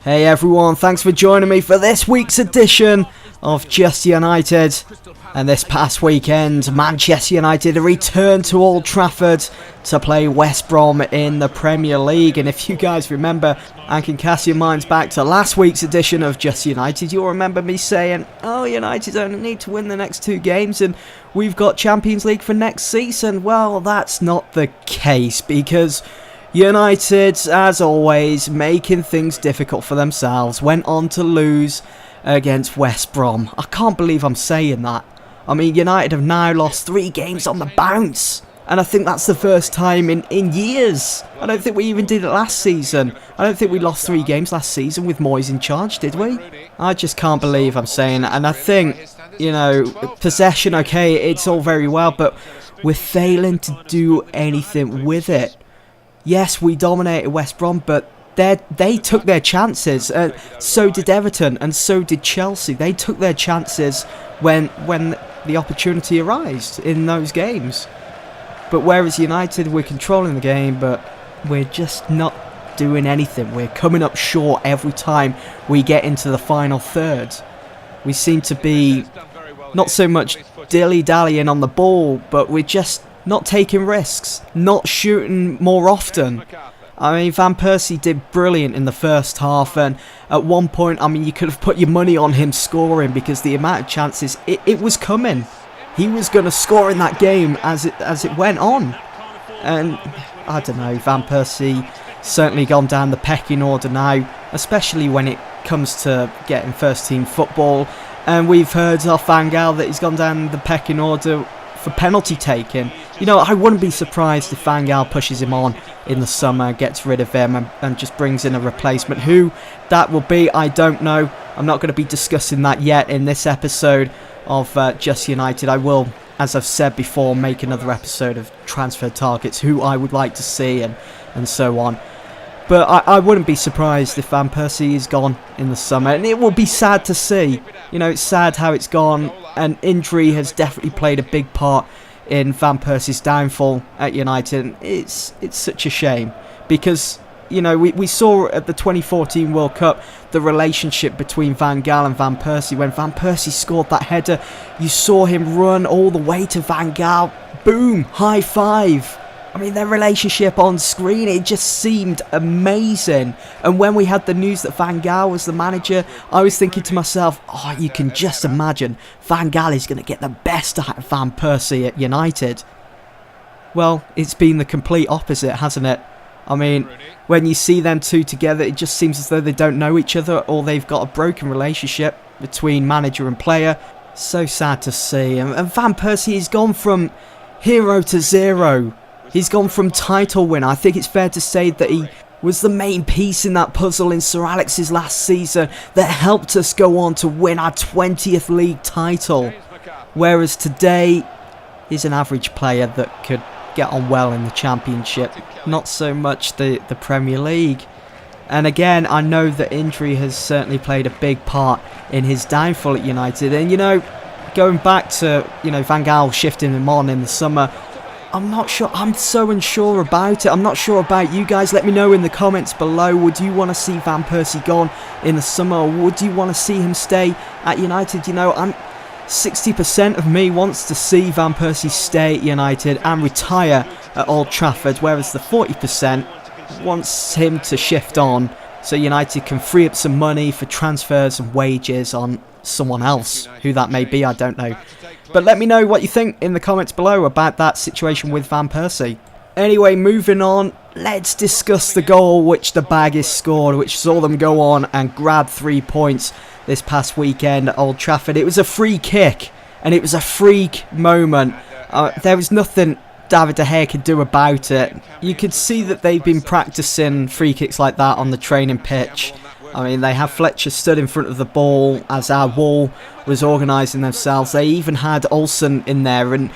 Hey everyone, thanks for joining me for this week's edition of Just United. And this past weekend, Manchester United returned to Old Trafford to play West Brom in the Premier League. And if you guys remember and can cast your minds back to last week's edition of Just United, you'll remember me saying, oh, United only need to win the next 2 games and we've got Champions League for next season. Well, that's not the case, because United, as always, making things difficult for themselves, went on to lose against West Brom. I can't believe I'm saying that. I mean, United have now lost 3 games on the bounce, and I think that's the first time in years. I don't think we even did it last season. I don't think we lost 3 games last season with Moyes in charge, did we? I just can't believe I'm saying that, and I think, you know, possession, okay, it's all very well, but we're failing to do anything with it. Yes, we dominated West Brom, but they took their chances. So did Everton, and so did Chelsea. They took their chances when the opportunity arose in those games. But whereas United, we're controlling the game, but we're just not doing anything. We're coming up short every time we get into the final third. We seem to be not so much dilly-dallying on the ball, but we're just not taking risks, not shooting more often. I mean, Van Persie did brilliant in the first half, and at one point, I mean, you could have put your money on him scoring, because the amount of chances, it was coming. He was going to score in that game as it went on. And I don't know, Van Persie certainly gone down the pecking order now, especially when it comes to getting first team football. And we've heard off Van Gaal that he's gone down the pecking order for penalty taking. You know, I wouldn't be surprised if Van Gaal pushes him on in the summer, gets rid of him and just brings in a replacement. Who that will be, I don't know. I'm not going to be discussing that yet in this episode of Just United. I will, as I've said before, make another episode of transfer targets, who I would like to see and so on. But I wouldn't be surprised if Van Persie is gone in the summer. And it will be sad to see. You know, it's sad how it's gone. And injury has definitely played a big part in Van Persie's downfall at United. And it's such a shame. Because, you know, we saw at the 2014 World Cup the relationship between Van Gaal and Van Persie. When Van Persie scored that header, you saw him run all the way to Van Gaal. Boom! High five! I mean, their relationship on screen, it just seemed amazing. And when we had the news that Van Gaal was the manager, I was thinking to myself, oh, you can just imagine Van Gaal is going to get the best out of Van Persie at United. Well, it's been the complete opposite, hasn't it? I mean, when you see them two together, it just seems as though they don't know each other, or they've got a broken relationship between manager and player. So sad to see. And Van Persie has gone from hero to zero. He's gone from title winner. I think it's fair to say that he was the main piece in that puzzle in Sir Alex's last season that helped us go on to win our 20th league title. Whereas today, he's an average player that could get on well in the Championship, not so much the Premier League. And again, I know that injury has certainly played a big part in his downfall at United. And, you know, going back to, you know, Van Gaal shifting him on in the summer, I'm not sure. I'm so unsure about it. I'm not sure about you guys. Let me know in the comments below. Would you want to see Van Persie gone in the summer, or would you want to see him stay at United? You know, 60% of me wants to see Van Persie stay at United and retire at Old Trafford, whereas the 40% wants him to shift on so United can free up some money for transfers and wages on someone else. Who that may be, I don't know. But let me know what you think in the comments below about that situation with Van Persie. Anyway, moving on, let's discuss the goal which the Baggies scored, which saw them go on and grab 3 points this past weekend at Old Trafford. It was a free kick, and it was a freak moment. There was nothing David De Gea could do about it. You could see that they've been practicing free kicks like that on the training pitch. I mean, they have Fletcher stood in front of the ball as our wall was organising themselves. They even had Olsen in there, and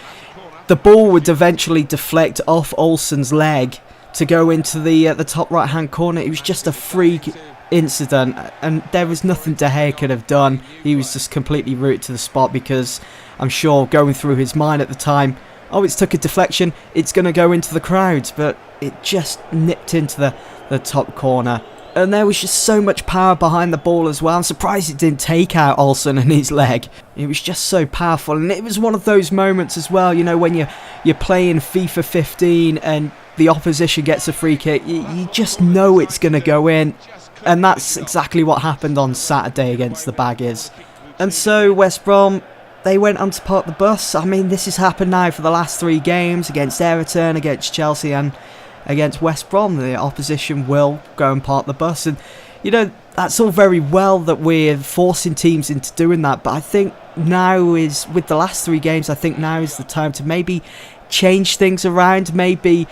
the ball would eventually deflect off Olsen's leg to go into the top right hand corner. It was just a freak incident, and there was nothing De Gea could have done. He was just completely rooted to the spot, because I'm sure going through his mind at the time, oh, it's took a deflection, it's going to go into the crowd, but it just nipped into the top corner. And there was just so much power behind the ball as well. I'm surprised it didn't take out Olsen and his leg. It was just so powerful. And it was one of those moments as well, you know, when you're playing FIFA 15 and the opposition gets a free kick, you just know it's going to go in. And that's exactly what happened on Saturday against the Baggies. And so West Brom, they went on to park the bus. I mean, this has happened now for the last 3 games against Everton, against Chelsea and against West Brom. The opposition will go and park the bus. And, you know, that's all very well that we're forcing teams into doing that. But I think now is, with the last 3 games, I think now is the time to maybe change things around. Maybe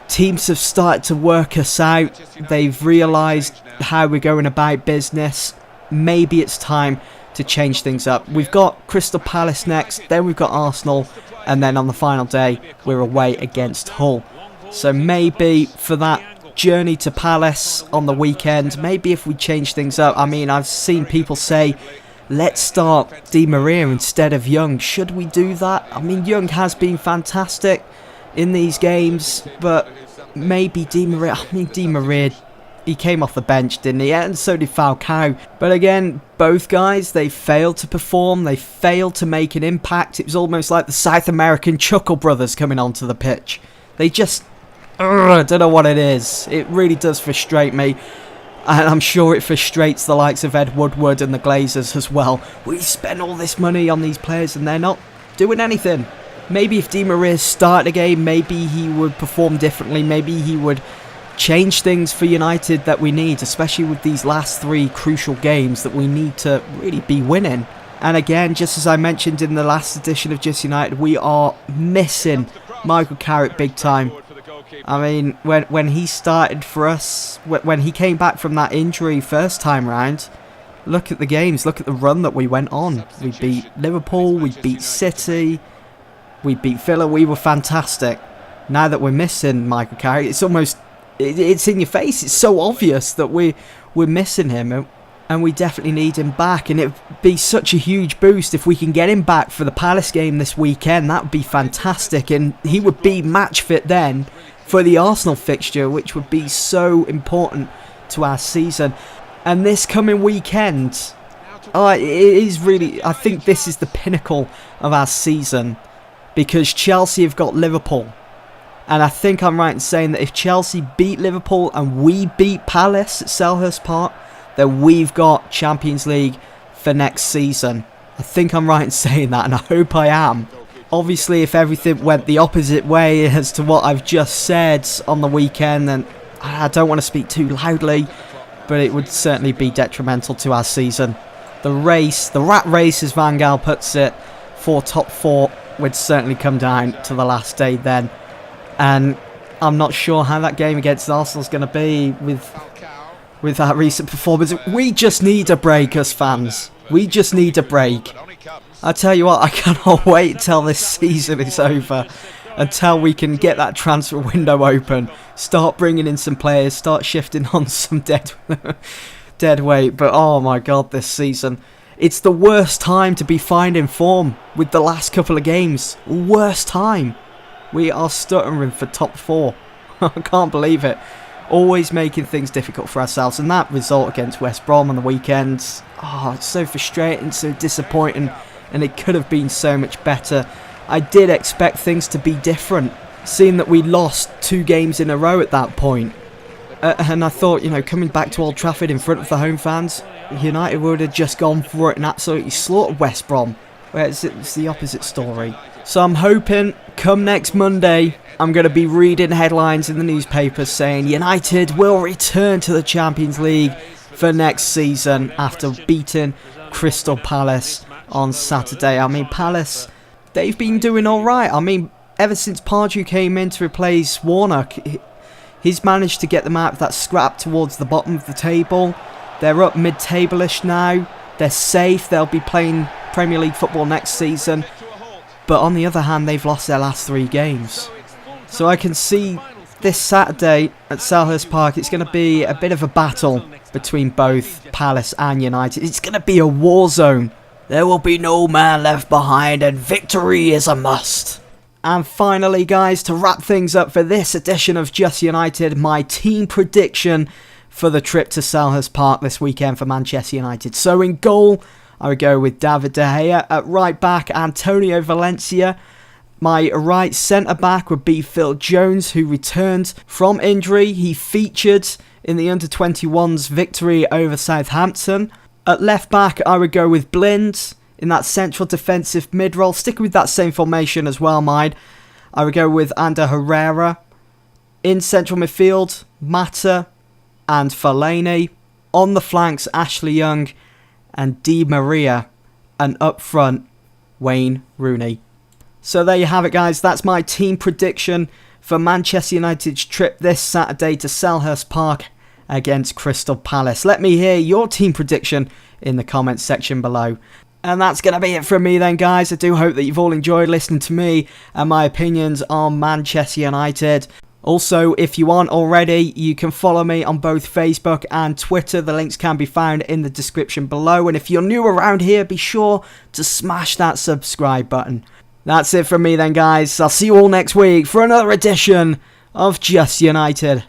teams have started to work us out. They've realised how we're going about business. Maybe it's time to change things up. We've got Crystal Palace next, then we've got Arsenal, and then on the final day we're away against Hull. So maybe for that journey to Palace on the weekend, maybe if we change things up. I mean, I've seen people say, let's start Di Maria instead of Young. Should we do that? I mean, Young has been fantastic in these games, but maybe Di Maria. I mean, Di Maria, he came off the bench, didn't he? And so did Falcao. But again, both guys, they failed to perform. They failed to make an impact. It was almost like the South American Chuckle Brothers coming onto the pitch. They just, I don't know what it is. It really does frustrate me. And I'm sure it frustrates the likes of Ed Woodward and the Glazers as well. We spend all this money on these players and they're not doing anything. Maybe if Di Maria started a game, maybe he would perform differently. Maybe he would change things for United that we need, especially with these last 3 crucial games that we need to really be winning. And again, just as I mentioned in the last edition of Just United, we are missing Michael Carrick big time. I mean, when he started for us, when he came back from that injury first time round, look at the games, look at the run that we went on. We beat Liverpool, we beat City, we beat Villa, we were fantastic. Now that we're missing Michael Carrick, it's almost, it's in your face. It's so obvious that we're missing him, and we definitely need him back. And it'd be such a huge boost if we can get him back for the Palace game this weekend. That would be fantastic, and he would be match fit then for the Arsenal fixture, which would be so important to our season. And this coming weekend, it is really, I think this is the pinnacle of our season, because Chelsea have got Liverpool. And I think I'm right in saying that if Chelsea beat Liverpool and we beat Palace at Selhurst Park, then we've got Champions League for next season. I think I'm right in saying that, and I hope I am. Obviously, if everything went the opposite way as to what I've just said on the weekend, then I don't want to speak too loudly, but it would certainly be detrimental to our season. The race, the rat race as Van Gaal puts it, for top 4 would certainly come down to the last day then. And I'm not sure how that game against Arsenal is going to be with that recent performance. We just need a break as fans. We just need a break. I tell you what, I cannot wait till this season is over, until we can get that transfer window open, start bringing in some players, start shifting on some dead weight. But oh my god, this season, it's the worst time to be finding form with the last couple of games. Worst time. We are stuttering for top 4. I can't believe it. Always making things difficult for ourselves. And that result against West Brom on the weekend, it's so frustrating, so disappointing. And it could have been so much better. I did expect things to be different, seeing that we lost 2 games in a row at that point. And I thought, you know, coming back to Old Trafford in front of the home fans, United would have just gone for it and absolutely slaughtered West Brom. Whereas it's the opposite story. So I'm hoping come next Monday, I'm going to be reading headlines in the newspapers saying United will return to the Champions League for next season after beating Crystal Palace on Saturday. I mean, Palace, they've been doing alright. I mean, ever since Pardew came in to replace Warnock, he's managed to get them out of that scrap towards the bottom of the table. They're up mid-table-ish now. They're safe. They'll be playing Premier League football next season. But on the other hand, they've lost their last 3 games. So I can see this Saturday at Selhurst Park, it's going to be a bit of a battle between both Palace and United. It's going to be a war zone. There will be no man left behind, and victory is a must. And finally, guys, to wrap things up for this edition of Just United, my team prediction for the trip to Selhurst Park this weekend for Manchester United. So in goal, I would go with David De Gea. At right back, Antonio Valencia. My right centre-back would be Phil Jones, who returned from injury. He featured in the under-21s victory over Southampton. At left-back, I would go with Blind in that central defensive mid-role. Sticking with that same formation as well, I would go with Ander Herrera. In central midfield, Mata and Fellaini. On the flanks, Ashley Young and Di Maria. And up front, Wayne Rooney. So there you have it, guys. That's my team prediction for Manchester United's trip this Saturday to Selhurst Park against Crystal Palace. Let me hear your team prediction in the comments section below. And that's going to be it from me then, guys. I do hope that you've all enjoyed listening to me and my opinions on Manchester United. Also, if you aren't already, you can follow me on both Facebook and Twitter. The links can be found in the description below. And if you're new around here, be sure to smash that subscribe button. That's it from me then, guys. I'll see you all next week for another edition of Just United.